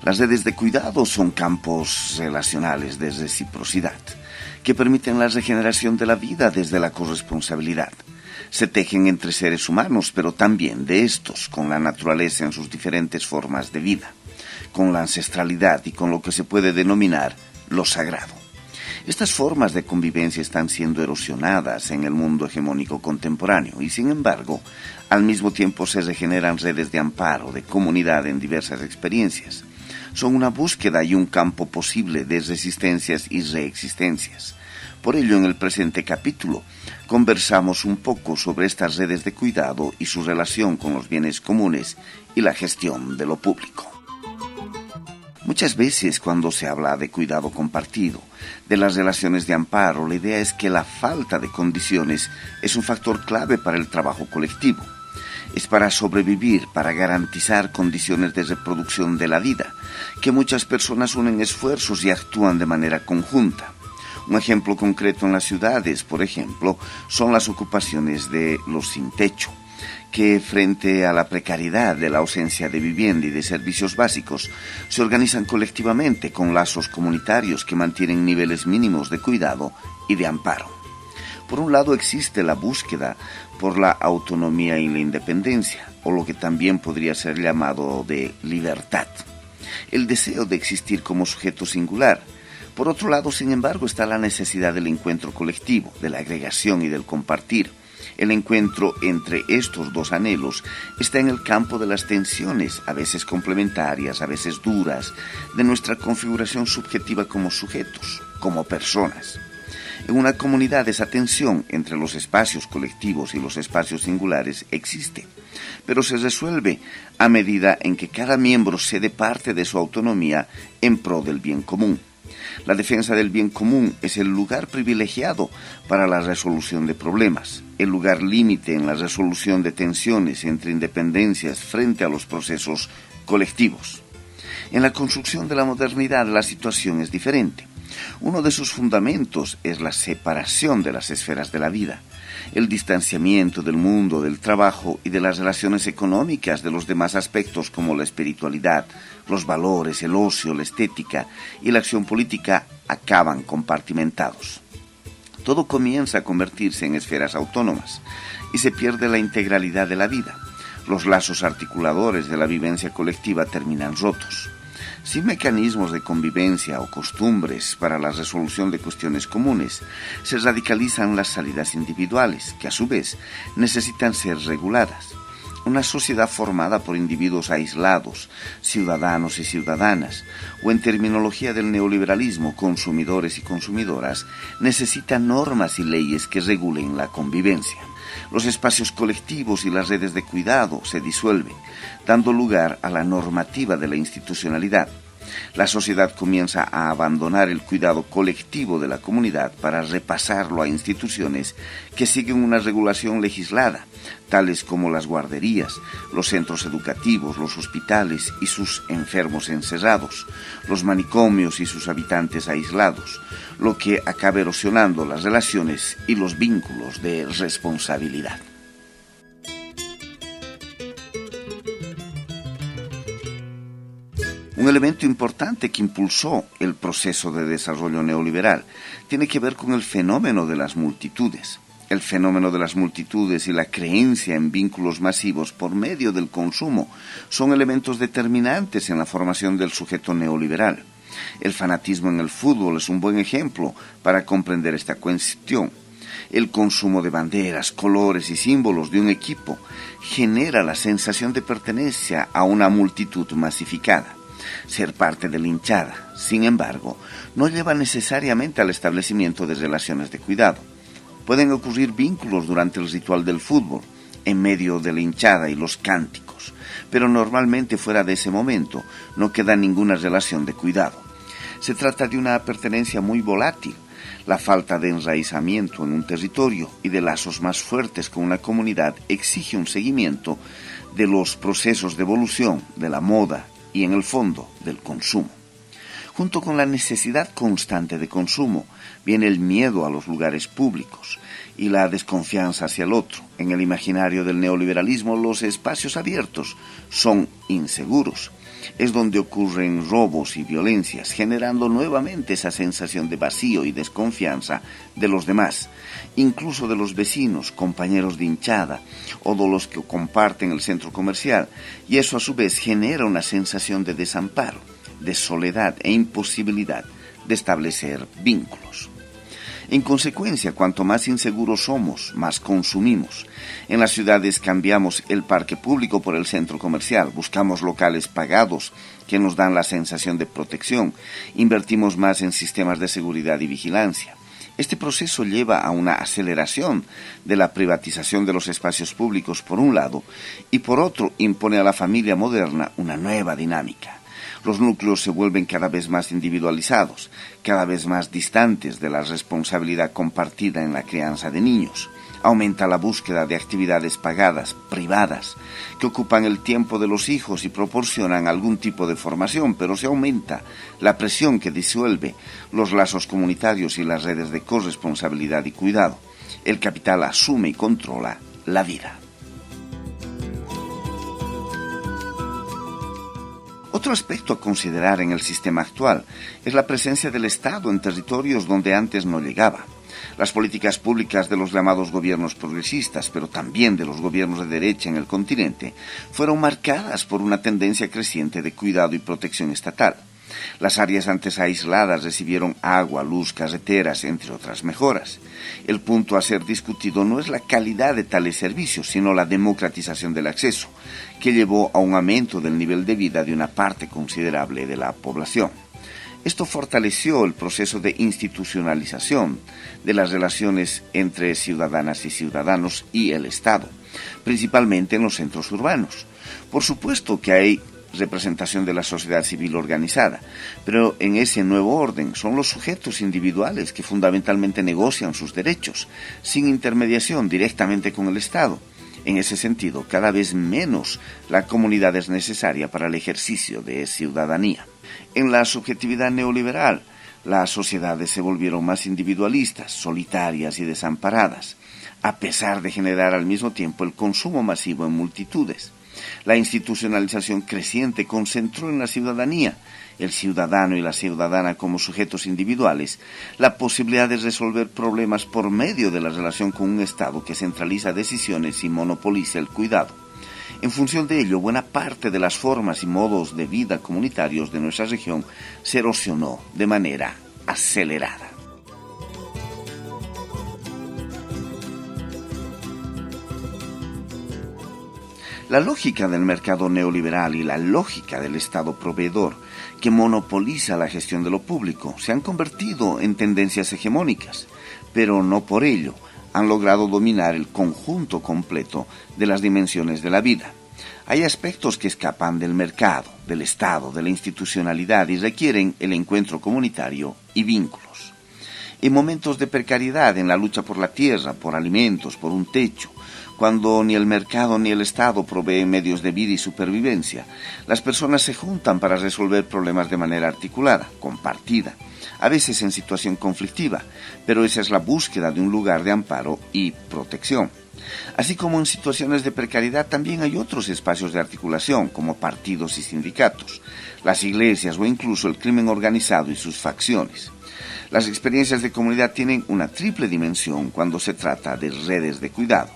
Las redes de cuidado son campos relacionales de reciprocidad que permiten la regeneración de la vida desde la corresponsabilidad. Se tejen entre seres humanos, pero también de estos, con la naturaleza en sus diferentes formas de vida, con la ancestralidad y con lo que se puede denominar lo sagrado. Estas formas de convivencia están siendo erosionadas en el mundo hegemónico contemporáneo y, sin embargo, al mismo tiempo se regeneran redes de amparo, de comunidad en diversas experiencias. Son una búsqueda y un campo posible de resistencias y reexistencias. Por ello, en el presente capítulo, conversamos un poco sobre estas redes de cuidado y su relación con los bienes comunes y la gestión de lo público. Muchas veces cuando se habla de cuidado compartido, de las relaciones de amparo, la idea es que la falta de condiciones es un factor clave para el trabajo colectivo. Es para sobrevivir, para garantizar condiciones de reproducción de la vida, que muchas personas unen esfuerzos y actúan de manera conjunta. Un ejemplo concreto en las ciudades, por ejemplo, son las ocupaciones de los sin techo, que frente a la precariedad de la ausencia de vivienda y de servicios básicos, se organizan colectivamente con lazos comunitarios que mantienen niveles mínimos de cuidado y de amparo. Por un lado existe la búsqueda por la autonomía y la independencia, o lo que también podría ser llamado de libertad, el deseo de existir como sujeto singular. Por otro lado, sin embargo, está la necesidad del encuentro colectivo, de la agregación y del compartir. El encuentro entre estos dos anhelos está en el campo de las tensiones, a veces complementarias, a veces duras, de nuestra configuración subjetiva como sujetos, como personas. En una comunidad esa tensión entre los espacios colectivos y los espacios singulares existe, pero se resuelve a medida en que cada miembro cede parte de su autonomía en pro del bien común. La defensa del bien común es el lugar privilegiado para la resolución de problemas, el lugar límite en la resolución de tensiones entre independencias frente a los procesos colectivos. En la construcción de la modernidad la situación es diferente. Uno de sus fundamentos es la separación de las esferas de la vida, el distanciamiento del mundo, del trabajo y de las relaciones económicas de los demás aspectos como la espiritualidad, los valores, el ocio, la estética y la acción política acaban compartimentados. Todo comienza a convertirse en esferas autónomas y se pierde la integralidad de la vida. Los lazos articuladores de la vivencia colectiva terminan rotos. Sin mecanismos de convivencia o costumbres para la resolución de cuestiones comunes, se radicalizan las salidas individuales, que a su vez necesitan ser reguladas. Una sociedad formada por individuos aislados, ciudadanos y ciudadanas, o en terminología del neoliberalismo, consumidores y consumidoras, necesita normas y leyes que regulen la convivencia. Los espacios colectivos y las redes de cuidado se disuelven, dando lugar a la normativa de la institucionalidad. La sociedad comienza a abandonar el cuidado colectivo de la comunidad para repasarlo a instituciones que siguen una regulación legislada, tales como las guarderías, los centros educativos, los hospitales y sus enfermos encerrados, los manicomios y sus habitantes aislados, lo que acaba erosionando las relaciones y los vínculos de responsabilidad. Un elemento importante que impulsó el proceso de desarrollo neoliberal tiene que ver con el fenómeno de las multitudes. El fenómeno de las multitudes y la creencia en vínculos masivos por medio del consumo son elementos determinantes en la formación del sujeto neoliberal. El fanatismo en el fútbol es un buen ejemplo para comprender esta cuestión. El consumo de banderas, colores y símbolos de un equipo genera la sensación de pertenencia a una multitud masificada. Ser parte de la hinchada, sin embargo, no lleva necesariamente al establecimiento de relaciones de cuidado. Pueden ocurrir vínculos durante el ritual del fútbol, en medio de la hinchada y los cánticos, pero normalmente fuera de ese momento no queda ninguna relación de cuidado. Se trata de una pertenencia muy volátil. La falta de enraizamiento en un territorio y de lazos más fuertes con una comunidad exige un seguimiento de los procesos de evolución de la moda y, en el fondo, del consumo. Junto con la necesidad constante de consumo, viene el miedo a los lugares públicos y la desconfianza hacia el otro. En el imaginario del neoliberalismo, los espacios abiertos son inseguros. Es donde ocurren robos y violencias, generando nuevamente esa sensación de vacío y desconfianza de los demás, incluso de los vecinos, compañeros de hinchada o de los que comparten el centro comercial, y eso a su vez genera una sensación de desamparo, de soledad e imposibilidad de establecer vínculos. En consecuencia, cuanto más inseguros somos, más consumimos. En las ciudades cambiamos el parque público por el centro comercial, buscamos locales pagados que nos dan la sensación de protección, invertimos más en sistemas de seguridad y vigilancia. Este proceso lleva a una aceleración de la privatización de los espacios públicos por un lado, y por otro impone a la familia moderna una nueva dinámica. Los núcleos se vuelven cada vez más individualizados, cada vez más distantes de la responsabilidad compartida en la crianza de niños. Aumenta la búsqueda de actividades pagadas, privadas, que ocupan el tiempo de los hijos y proporcionan algún tipo de formación, pero se aumenta la presión que disuelve los lazos comunitarios y las redes de corresponsabilidad y cuidado. El capital asume y controla la vida. Otro aspecto a considerar en el sistema actual es la presencia del Estado en territorios donde antes no llegaba. Las políticas públicas de los llamados gobiernos progresistas, pero también de los gobiernos de derecha en el continente, fueron marcadas por una tendencia creciente de cuidado y protección estatal. Las áreas antes aisladas recibieron agua, luz, carreteras, entre otras mejoras. El punto a ser discutido no es la calidad de tales servicios, sino la democratización del acceso, que llevó a un aumento del nivel de vida de una parte considerable de la población. Esto fortaleció el proceso de institucionalización de las relaciones entre ciudadanas y ciudadanos y el Estado, principalmente en los centros urbanos. Por supuesto que hay representación de la sociedad civil organizada, pero en ese nuevo orden son los sujetos individuales que fundamentalmente negocian sus derechos, sin intermediación directamente con el Estado. En ese sentido, cada vez menos la comunidad es necesaria para el ejercicio de ciudadanía. En la subjetividad neoliberal, las sociedades se volvieron más individualistas, solitarias y desamparadas, a pesar de generar al mismo tiempo el consumo masivo en multitudes. La institucionalización creciente concentró en la ciudadanía, el ciudadano y la ciudadana como sujetos individuales, la posibilidad de resolver problemas por medio de la relación con un Estado que centraliza decisiones y monopoliza el cuidado. En función de ello, buena parte de las formas y modos de vida comunitarios de nuestra región se erosionó de manera acelerada. La lógica del mercado neoliberal y la lógica del Estado proveedor, que monopoliza la gestión de lo público, se han convertido en tendencias hegemónicas, pero no por ello han logrado dominar el conjunto completo de las dimensiones de la vida. Hay aspectos que escapan del mercado, del Estado, de la institucionalidad y requieren el encuentro comunitario y vínculos. En momentos de precariedad, en la lucha por la tierra, por alimentos, por un techo, cuando ni el mercado ni el Estado proveen medios de vida y supervivencia, las personas se juntan para resolver problemas de manera articulada, compartida, a veces en situación conflictiva, pero esa es la búsqueda de un lugar de amparo y protección. Así como en situaciones de precariedad también hay otros espacios de articulación, como partidos y sindicatos, las iglesias o incluso el crimen organizado y sus facciones. Las experiencias de comunidad tienen una triple dimensión cuando se trata de redes de cuidado.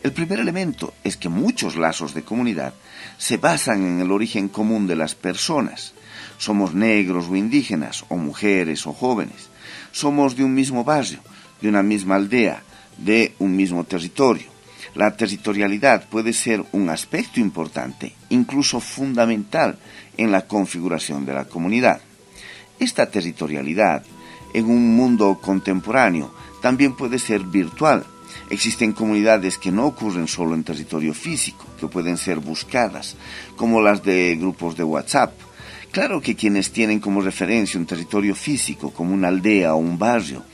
El primer elemento es que muchos lazos de comunidad se basan en el origen común de las personas. Somos negros o indígenas, o mujeres o jóvenes. Somos de un mismo barrio, de una misma aldea, de un mismo territorio. La territorialidad puede ser un aspecto importante, incluso fundamental, en la configuración de la comunidad. Esta territorialidad, en un mundo contemporáneo, también puede ser virtual. Existen comunidades que no ocurren solo en territorio físico, que pueden ser buscadas, como las de grupos de WhatsApp. Claro que quienes tienen como referencia un territorio físico, como una aldea o un barrio,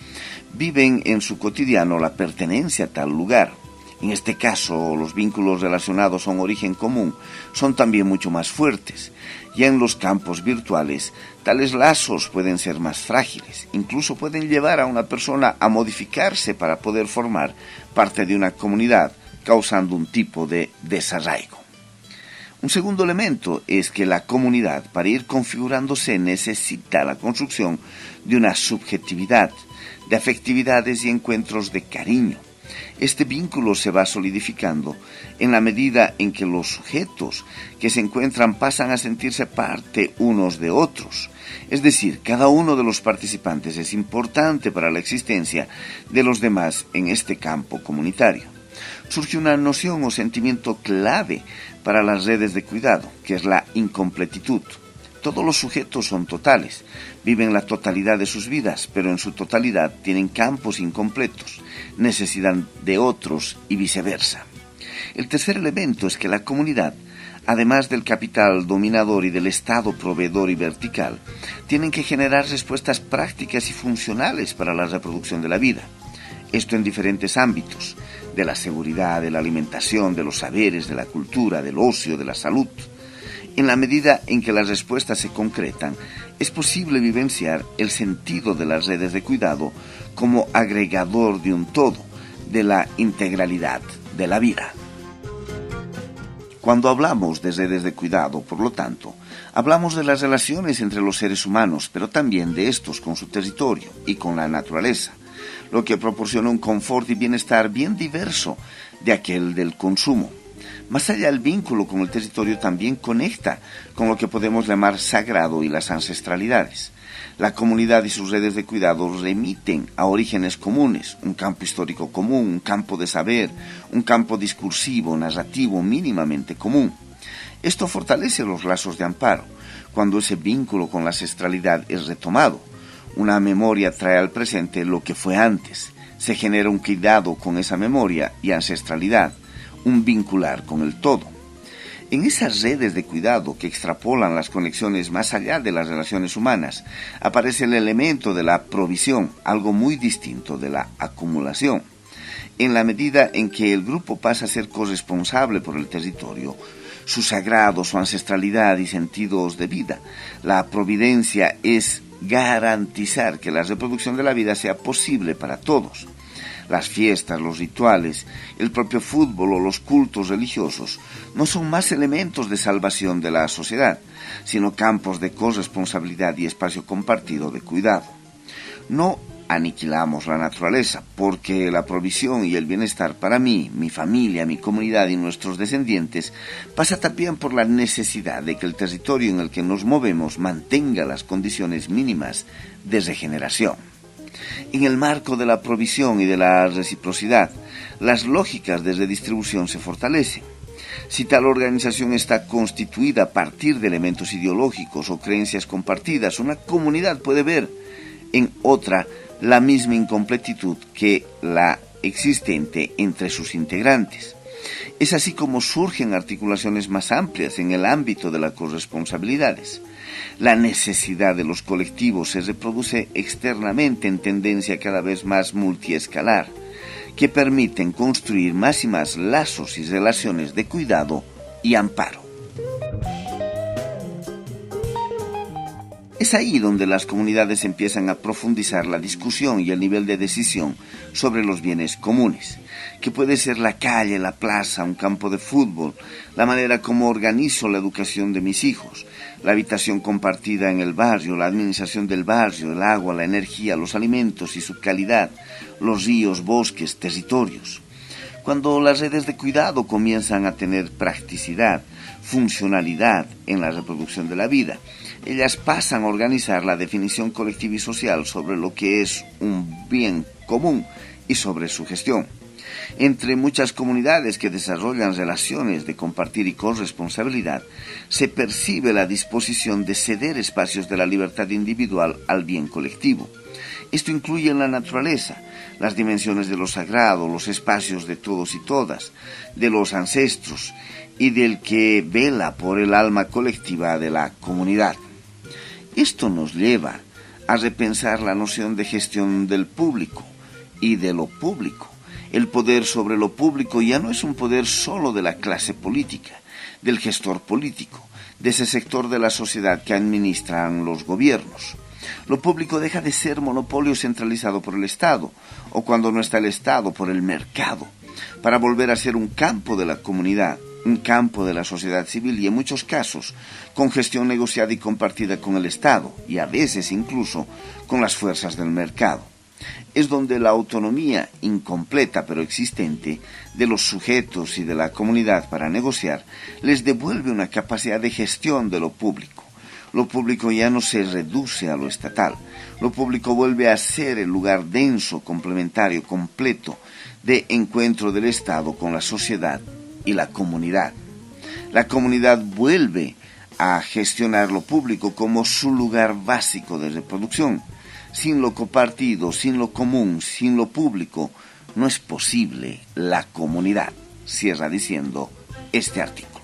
viven en su cotidiano la pertenencia a tal lugar. En este caso, los vínculos relacionados a un origen común son también mucho más fuertes. Ya en los campos virtuales, tales lazos pueden ser más frágiles, incluso pueden llevar a una persona a modificarse para poder formar parte de una comunidad, causando un tipo de desarraigo. Un segundo elemento es que la comunidad, para ir configurándose, necesita la construcción de una subjetividad, de afectividades y encuentros de cariño. Este vínculo se va solidificando en la medida en que los sujetos que se encuentran pasan a sentirse parte unos de otros. Es decir, cada uno de los participantes es importante para la existencia de los demás en este campo comunitario. Surge una noción o sentimiento clave para las redes de cuidado, que es la incompletitud. Todos los sujetos son totales, viven la totalidad de sus vidas, pero en su totalidad tienen campos incompletos, necesitan de otros y viceversa. El tercer elemento es que la comunidad, además del capital dominador y del Estado proveedor y vertical, tienen que generar respuestas prácticas y funcionales para la reproducción de la vida. Esto en diferentes ámbitos, de la seguridad, de la alimentación, de los saberes, de la cultura, del ocio, de la salud. En la medida en que las respuestas se concretan, es posible vivenciar el sentido de las redes de cuidado como agregador de un todo, de la integralidad de la vida. Cuando hablamos de redes de cuidado, por lo tanto, hablamos de las relaciones entre los seres humanos, pero también de estos con su territorio y con la naturaleza, lo que proporciona un confort y bienestar bien diverso de aquel del consumo. Más allá del vínculo con el territorio también conecta con lo que podemos llamar sagrado y las ancestralidades. La comunidad y sus redes de cuidado remiten a orígenes comunes, un campo histórico común, un campo de saber, un campo discursivo, narrativo mínimamente común. Esto fortalece los lazos de amparo, cuando ese vínculo con la ancestralidad es retomado. Una memoria trae al presente lo que fue antes. Se genera un cuidado con esa memoria y ancestralidad, un vincular con el todo. En esas redes de cuidado que extrapolan las conexiones más allá de las relaciones humanas, aparece el elemento de la provisión, algo muy distinto de la acumulación. En la medida en que el grupo pasa a ser corresponsable por el territorio, su sagrado, su ancestralidad y sentidos de vida, la providencia es garantizar que la reproducción de la vida sea posible para todos. Las fiestas, los rituales, el propio fútbol o los cultos religiosos no son más elementos de salvación de la sociedad, sino campos de corresponsabilidad y espacio compartido de cuidado. No aniquilamos la naturaleza, porque la provisión y el bienestar para mí, mi familia, mi comunidad y nuestros descendientes pasa también por la necesidad de que el territorio en el que nos movemos mantenga las condiciones mínimas de regeneración. En el marco de la provisión y de la reciprocidad, las lógicas de redistribución se fortalecen. Si tal organización está constituida a partir de elementos ideológicos o creencias compartidas, una comunidad puede ver en otra la misma incompletitud que la existente entre sus integrantes. Es así como surgen articulaciones más amplias en el ámbito de las corresponsabilidades. La necesidad de los colectivos se reproduce externamente en tendencia cada vez más multiescalar, que permiten construir más y más lazos y relaciones de cuidado y amparo. Es ahí donde las comunidades empiezan a profundizar la discusión y el nivel de decisión sobre los bienes comunes, que puede ser la calle, la plaza, un campo de fútbol, la manera como organizo la educación de mis hijos, la habitación compartida en el barrio, la administración del barrio, el agua, la energía, los alimentos y su calidad, los ríos, bosques, territorios. Cuando las redes de cuidado comienzan a tener practicidad, funcionalidad en la reproducción de la vida, ellas pasan a organizar la definición colectiva y social sobre lo que es un bien común y sobre su gestión. Entre muchas comunidades que desarrollan relaciones de compartir y corresponsabilidad, se percibe la disposición de ceder espacios de la libertad individual al bien colectivo. Esto incluye en la naturaleza, las dimensiones de lo sagrado, los espacios de todos y todas, de los ancestros y del que vela por el alma colectiva de la comunidad. Esto nos lleva a repensar la noción de gestión del público y de lo público. El poder sobre lo público ya no es un poder solo de la clase política, del gestor político, de ese sector de la sociedad que administran los gobiernos. Lo público deja de ser monopolio centralizado por el Estado, o cuando no está el Estado, por el mercado, para volver a ser un campo de la comunidad, campo de la sociedad civil y en muchos casos con gestión negociada y compartida con el Estado y a veces incluso con las fuerzas del mercado. Es donde la autonomía incompleta pero existente de los sujetos y de la comunidad para negociar les devuelve una capacidad de gestión de lo público. Lo público ya no se reduce a lo estatal. Lo público vuelve a ser el lugar denso, complementario, completo de encuentro del Estado con la sociedad y la comunidad. La comunidad vuelve a gestionar lo público como su lugar básico de reproducción. Sin lo compartido, sin lo común, sin lo público, no es posible la comunidad, cierra diciendo este artículo.